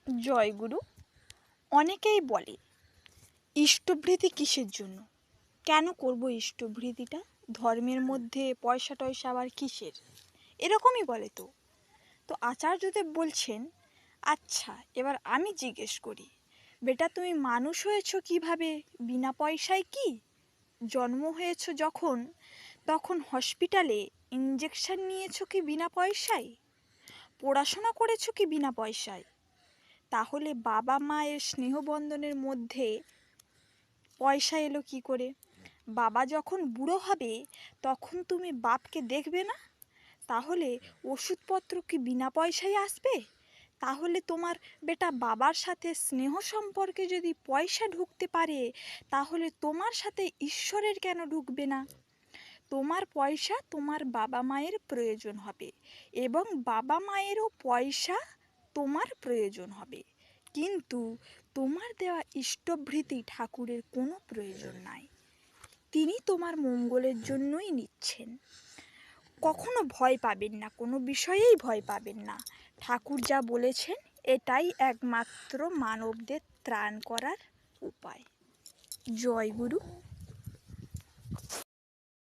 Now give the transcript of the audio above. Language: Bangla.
জয়গুরু। অনেকেই বলে ইষ্টভৃতি কিসের জন্য, কেন করব ইষ্টভৃতিটা, ধর্মের মধ্যে পয়সা টয়সা আবার কিসের, এরকমই বলে। তো তো আচার্যদেব বলছেন, আচ্ছা এবার আমি জিজ্ঞেস করি, বেটা তুমি মানুষ হয়েছো কিভাবে বিনা পয়সায়? কি জন্ম হয়েছো যখন, তখন হসপিটালে ইঞ্জেকশন নিয়েছো কি বিনা পয়সায়? পড়াশোনা করেছো কি বিনা পয়সায়? তাহলে বাবা মায়ের স্নেহবন্ধনের মধ্যে পয়সা এলো কি করে? বাবা যখন বুড়ো হবে তখন তুমি বাপকে দেখবে না? তাহলে ওষুধপত্র কি বিনা পয়সায় আসবে? তাহলে তোমার বেটা বাবার সাথে স্নেহ সম্পর্কে যদি পয়সা ঢুকতে পারে, তাহলে তোমার সাথে ঈশ্বরের কেন ঢুকবে না? তোমার পয়সা তোমার বাবা মায়ের প্রয়োজন হবে, এবং বাবা মায়েরও পয়সা তোমার প্রয়োজন হবে, কিন্তু তোমার দেওয়া ইষ্টভৃতি ঠাকুরের কোনো প্রয়োজন নাই। তিনি তোমার মঙ্গলের জন্যই নিচ্ছেন। কখনো ভয় পাবেন না, কোনো বিষয়েই ভয় পাবেন না। ঠাকুর যা বলেছেন এটাই একমাত্র মানবদের ত্রাণ করার উপায়। জয় গুরু।